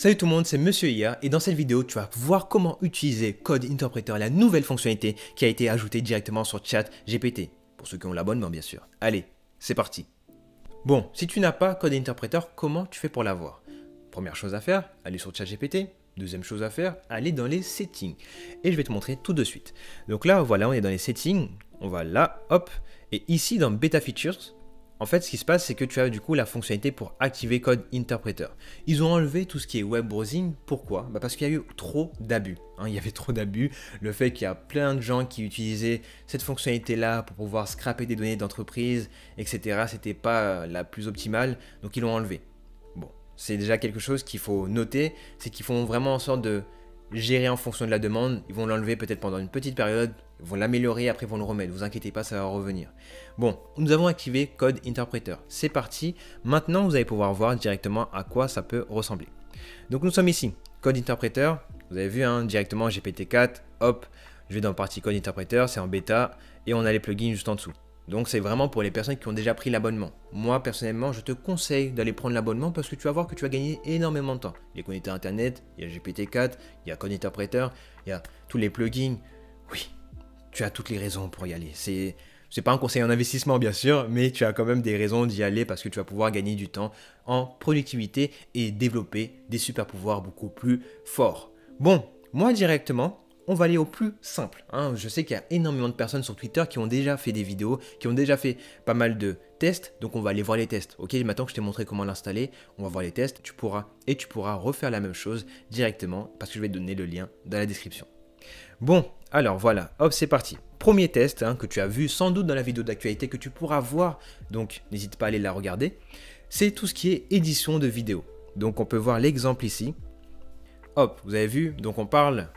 Salut tout le monde, c'est Monsieur IA et dans cette vidéo, tu vas voir comment utiliser Code Interpreter, la nouvelle fonctionnalité qui a été ajoutée directement sur ChatGPT. Pour ceux qui ont l'abonnement bien sûr. Allez, c'est parti. Bon, si tu n'as pas Code Interpreter, comment tu fais pour l'avoir? Première chose à faire, aller sur ChatGPT. Deuxième chose à faire, aller dans les settings. Et je vais te montrer tout de suite. Donc là, voilà, on est dans les settings. On va là, hop. Et ici, dans Beta Features, en fait, ce qui se passe, c'est que tu as du coup la fonctionnalité pour activer Code Interpreter. Ils ont enlevé tout ce qui est web browsing. Pourquoi? Parce qu'il y a eu trop d'abus. Il y avait trop d'abus. Le fait qu'il y a plein de gens qui utilisaient cette fonctionnalité-là pour pouvoir scraper des données d'entreprise, etc. C'était pas la plus optimale. Donc, ils l'ont enlevé. Bon, c'est déjà quelque chose qu'il faut noter. C'est qu'ils font vraiment en sorte de gérer en fonction de la demande. Ils vont l'enlever peut-être pendant une petite période. Ils vont l'améliorer, après ils vont le remettre. Vous inquiétez pas, ça va revenir. Bon, nous avons activé Code Interpreter. C'est parti. Maintenant, vous allez pouvoir voir directement à quoi ça peut ressembler. Donc, nous sommes ici. Code Interpreter. Vous avez vu directement GPT-4. Hop, je vais dans la partie Code Interpreter. C'est en bêta. Et on a les plugins juste en dessous. Donc, c'est vraiment pour les personnes qui ont déjà pris l'abonnement. Moi, personnellement, je te conseille d'aller prendre l'abonnement parce que tu vas voir que tu vas gagner énormément de temps. Il y a connecté à Internet, il y a GPT-4, il y a Code Interpreter, il y a tous les plugins. Oui. Tu as toutes les raisons pour y aller. C'est pas un conseil en investissement bien sûr, mais tu as quand même des raisons d'y aller parce que tu vas pouvoir gagner du temps en productivité et développer des super pouvoirs beaucoup plus forts. Bon, moi directement, on va aller au plus simple. Je sais qu'il y a énormément de personnes sur Twitter qui ont déjà fait des vidéos, qui ont déjà fait pas mal de tests, donc on va aller voir les tests. Ok, maintenant que je t'ai montré comment l'installer, on va voir les tests, tu pourras refaire la même chose directement parce que je vais te donner le lien dans la description. Bon, alors voilà, hop, c'est parti. Premier test que tu as vu sans doute dans la vidéo d'actualité que tu pourras voir, donc n'hésite pas à aller la regarder, c'est tout ce qui est édition de vidéo. Donc on peut voir l'exemple ici. Hop, vous avez vu, donc on parle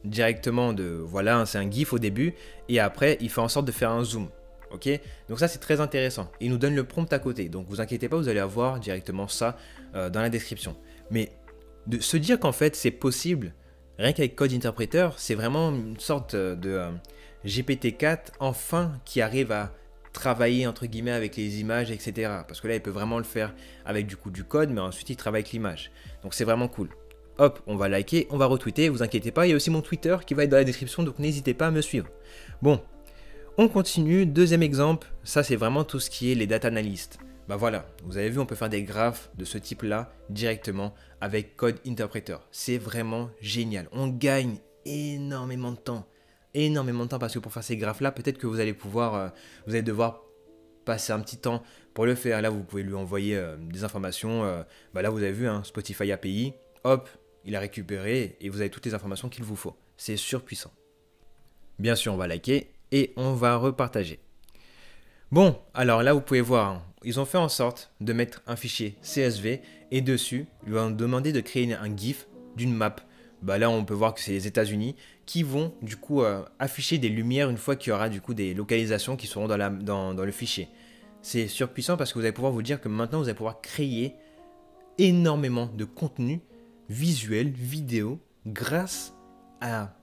directement de, voilà, c'est un GIF au début, et après il fait en sorte de faire un zoom. Ok, donc ça c'est très intéressant. Il nous donne le prompt à côté, donc vous inquiétez pas, vous allez avoir directement ça dans la description. Mais de se dire qu'en fait c'est possible, rien qu'avec Code Interpreter, c'est vraiment une sorte de GPT-4 enfin qui arrive à travailler entre guillemets avec les images, etc. Parce que là, il peut vraiment le faire avec du code, mais ensuite il travaille avec l'image. Donc c'est vraiment cool. Hop, on va liker, on va retweeter, vous inquiétez pas. Il y a aussi mon Twitter qui va être dans la description, donc n'hésitez pas à me suivre. Bon, on continue. Deuxième exemple, ça c'est vraiment tout ce qui est les data analysts. Bah voilà, vous avez vu, on peut faire des graphes de ce type-là directement avec Code Interpreter. C'est vraiment génial. On gagne énormément de temps. Énormément de temps parce que pour faire ces graphes-là, peut-être que vous allez devoir passer un petit temps pour le faire. Là, vous pouvez lui envoyer des informations. Là, vous avez vu, Spotify API. Hop, il a récupéré et vous avez toutes les informations qu'il vous faut. C'est surpuissant. Bien sûr, on va liker et on va repartager. Bon, alors là, vous pouvez voir, ils ont fait en sorte de mettre un fichier CSV et dessus, ils vont demander de créer un GIF d'une map. Là, on peut voir que c'est les États-Unis qui vont du coup afficher des lumières une fois qu'il y aura du coup des localisations qui seront dans le fichier. C'est surpuissant parce que vous allez pouvoir vous dire que maintenant, vous allez pouvoir créer énormément de contenu visuel, vidéo, grâce à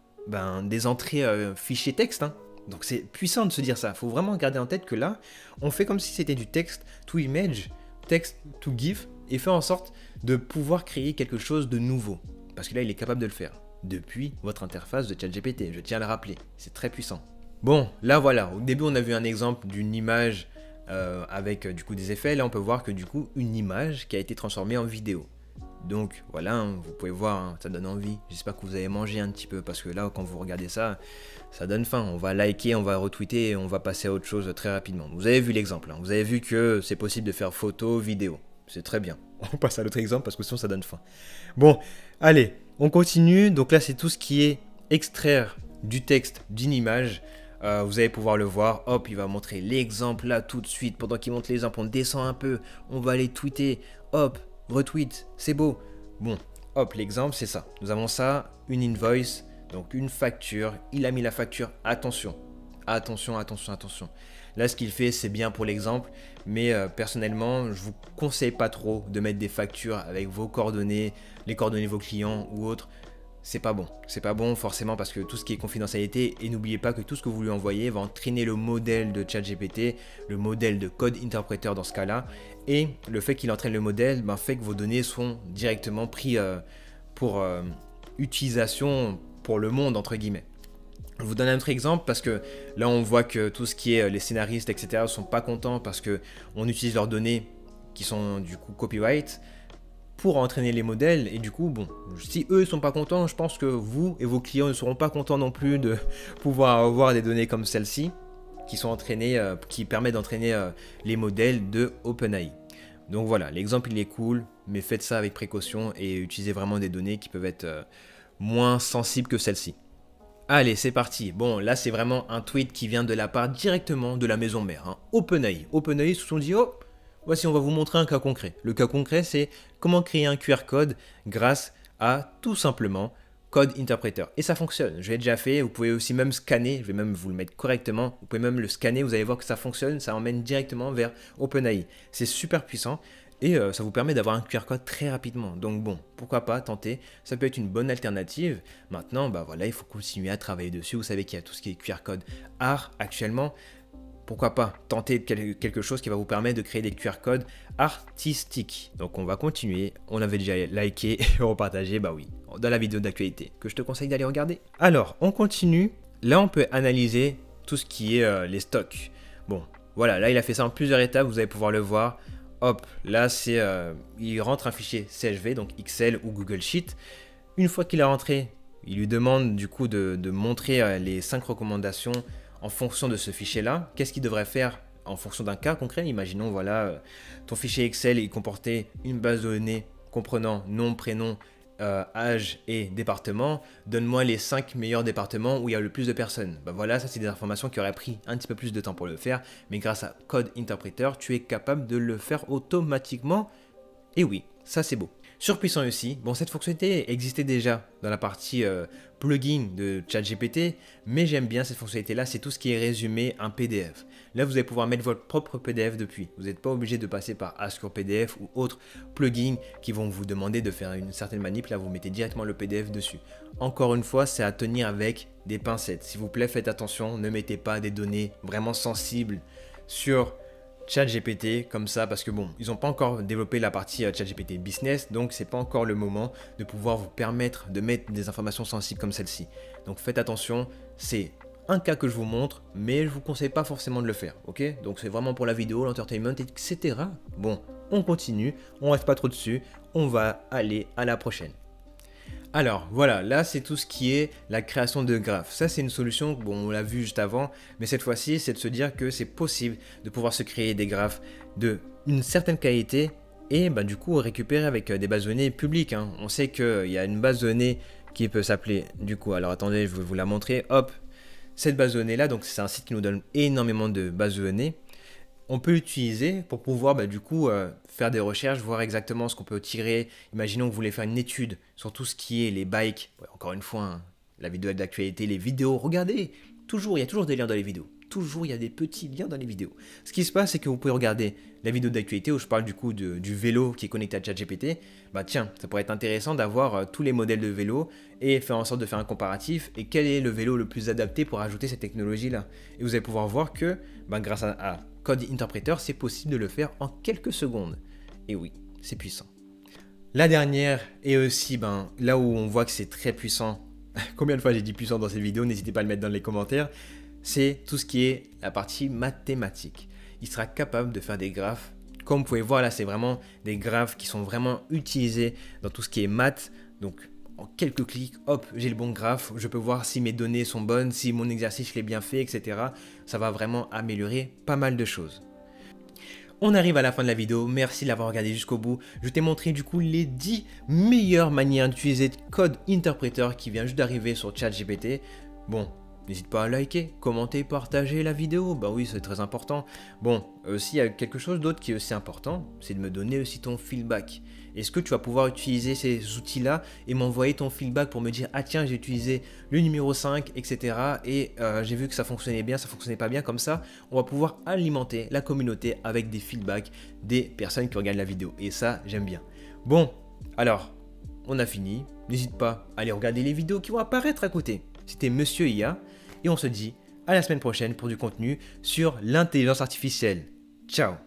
des entrées fichiers texte. Donc c'est puissant de se dire ça. Il faut vraiment garder en tête que là, on fait comme si c'était du texte to image, text to GIF, et fait en sorte de pouvoir créer quelque chose de nouveau. Parce que là, il est capable de le faire depuis votre interface de ChatGPT. Je tiens à le rappeler, c'est très puissant. Bon, là voilà, au début, on a vu un exemple d'une image avec du coup des effets. Là, on peut voir que du coup, une image qui a été transformée en vidéo. Donc voilà, vous pouvez voir, ça donne envie. J'espère que vous avez mangé un petit peu parce que là, quand vous regardez ça, ça donne faim. On va liker, on va retweeter et on va passer à autre chose très rapidement. Vous avez vu l'exemple, vous avez vu que c'est possible de faire photo, vidéo. C'est très bien. On passe à l'autre exemple parce que sinon ça donne faim. Bon, allez, on continue. Donc là, c'est tout ce qui est extraire du texte d'une image. Vous allez pouvoir le voir. Hop, il va montrer l'exemple là tout de suite. Pendant qu'il montre l'exemple, on descend un peu. On va aller tweeter. Hop, retweet, c'est beau. Bon, hop, l'exemple, c'est ça. Nous avons ça, une invoice, donc une facture. Il a mis la facture. Attention, attention, attention, attention. Là, ce qu'il fait, c'est bien pour l'exemple, mais personnellement, je vous conseille pas trop de mettre des factures avec vos coordonnées, les coordonnées de vos clients ou autres. c'est pas bon. C'est pas bon forcément parce que tout ce qui est confidentialité, et n'oubliez pas que tout ce que vous lui envoyez va entraîner le modèle de ChatGPT, le modèle de code interpréteur dans ce cas-là, et le fait qu'il entraîne le modèle fait que vos données sont directement prises pour utilisation pour le monde, entre guillemets. Je vous donne un autre exemple parce que là on voit que tout ce qui est les scénaristes, etc. sont pas contents parce qu'on utilise leurs données qui sont du coup copyright pour entraîner les modèles, et du coup, bon, si eux ne sont pas contents, je pense que vous et vos clients ne seront pas contents non plus de pouvoir avoir des données comme celle-ci, qui sont entraînées, qui permettent d'entraîner les modèles de OpenAI. Donc voilà, l'exemple il est cool, mais faites ça avec précaution et utilisez vraiment des données qui peuvent être moins sensibles que celle-ci. Allez, c'est parti. Bon, là c'est vraiment un tweet qui vient de la part directement de la maison mère, hein. OpenAI. OpenAI se sont dit, oh, voici, on va vous montrer un cas concret. Le cas concret, c'est comment créer un QR code grâce à tout simplement Code Interpreter. Et ça fonctionne. Je l'ai déjà fait. Vous pouvez aussi même scanner. Je vais même vous le mettre correctement. Vous pouvez même le scanner. Vous allez voir que ça fonctionne. Ça emmène directement vers OpenAI. C'est super puissant. Et ça vous permet d'avoir un QR code très rapidement. Donc bon, pourquoi pas tenter. Ça peut être une bonne alternative. Maintenant, voilà, il faut continuer à travailler dessus. Vous savez qu'il y a tout ce qui est QR code art actuellement. Pourquoi pas tenter quelque chose qui va vous permettre de créer des QR codes artistiques. Donc on va continuer. On avait déjà liké et repartagé, oui, dans la vidéo d'actualité que je te conseille d'aller regarder. Alors, on continue. Là, on peut analyser tout ce qui est les stocks. Bon, voilà, là, il a fait ça en plusieurs étapes. Vous allez pouvoir le voir. Hop, là, il rentre un fichier CSV, donc Excel ou Google Sheet. Une fois qu'il a rentré, il lui demande du coup de montrer les 5 recommandations en fonction de ce fichier-là. Qu'est-ce qu'il devrait faire en fonction d'un cas concret? Imaginons, voilà, ton fichier Excel, il comportait une base de données comprenant nom, prénom, âge et département. Donne-moi les 5 meilleurs départements où il y a le plus de personnes. Voilà, ça c'est des informations qui auraient pris un petit peu plus de temps pour le faire, mais grâce à Code Interpreter, tu es capable de le faire automatiquement. Et oui, ça c'est beau. Surpuissant aussi, bon, cette fonctionnalité existait déjà dans la partie plugin de ChatGPT, mais j'aime bien cette fonctionnalité-là, c'est tout ce qui est résumé un PDF. Là, vous allez pouvoir mettre votre propre PDF depuis. Vous n'êtes pas obligé de passer par Ask your PDF ou autres plugins qui vont vous demander de faire une certaine manip. Là, vous mettez directement le PDF dessus. Encore une fois, c'est à tenir avec des pincettes. S'il vous plaît, faites attention, ne mettez pas des données vraiment sensibles sur ChatGPT comme ça, parce que bon, ils n'ont pas encore développé la partie ChatGPT Business, donc c'est pas encore le moment de pouvoir vous permettre de mettre des informations sensibles comme celle-ci. Donc faites attention, c'est un cas que je vous montre, mais je vous conseille pas forcément de le faire, ok? Donc c'est vraiment pour la vidéo, l'entertainment, etc. Bon, on continue, on reste pas trop dessus, on va aller à la prochaine. Alors voilà, là c'est tout ce qui est la création de graphes. Ça c'est une solution, bon on l'a vu juste avant, mais cette fois-ci c'est de se dire que c'est possible de pouvoir se créer des graphes de une certaine qualité et du coup récupérer avec des bases de données publiques, hein. On sait qu'il y a une base de données qui peut s'appeler du coup, alors attendez je vais vous la montrer, hop, cette base de données là, donc c'est un site qui nous donne énormément de bases de données. On peut l'utiliser pour pouvoir du coup faire des recherches, voir exactement ce qu'on peut tirer. Imaginons que vous voulez faire une étude sur tout ce qui est les bikes. Ouais, encore une fois, hein, la vidéo d'actualité, les vidéos, regardez, il y a toujours des liens dans les vidéos. Toujours, il y a des petits liens dans les vidéos. Ce qui se passe, c'est que vous pouvez regarder la vidéo d'actualité où je parle du coup du vélo qui est connecté à ChatGPT. Tiens, ça pourrait être intéressant d'avoir tous les modèles de vélo et faire en sorte de faire un comparatif et quel est le vélo le plus adapté pour ajouter cette technologie-là. Et vous allez pouvoir voir que grâce à Code Interpreter, c'est possible de le faire en quelques secondes. Et oui, c'est puissant. La dernière est aussi là où on voit que c'est très puissant. Combien de fois j'ai dit puissant dans cette vidéo, n'hésitez pas à le mettre dans les commentaires. C'est tout ce qui est la partie mathématique. Il sera capable de faire des graphes. Comme vous pouvez voir là, c'est vraiment des graphes qui sont vraiment utilisés dans tout ce qui est maths. Donc en quelques clics, hop, j'ai le bon graphe. Je peux voir si mes données sont bonnes, si mon exercice je l'ai bien fait, etc. Ça va vraiment améliorer pas mal de choses. On arrive à la fin de la vidéo, merci de l'avoir regardé jusqu'au bout. Je t'ai montré du coup les 10 meilleures manières d'utiliser Code Interpreter qui vient juste d'arriver sur ChatGPT. Bon, n'hésite pas à liker, commenter, partager la vidéo, oui c'est très important. Bon, s'il y a quelque chose d'autre qui est aussi important, c'est de me donner aussi ton feedback. Est-ce que tu vas pouvoir utiliser ces outils-là et m'envoyer ton feedback pour me dire « Ah tiens, j'ai utilisé le numéro 5, etc. Et j'ai vu que ça fonctionnait bien, ça fonctionnait pas bien. » Comme ça, on va pouvoir alimenter la communauté avec des feedbacks des personnes qui regardent la vidéo. Et ça, j'aime bien. Bon, alors, on a fini. N'hésite pas à aller regarder les vidéos qui vont apparaître à côté. C'était Monsieur IA et on se dit à la semaine prochaine pour du contenu sur l'intelligence artificielle. Ciao!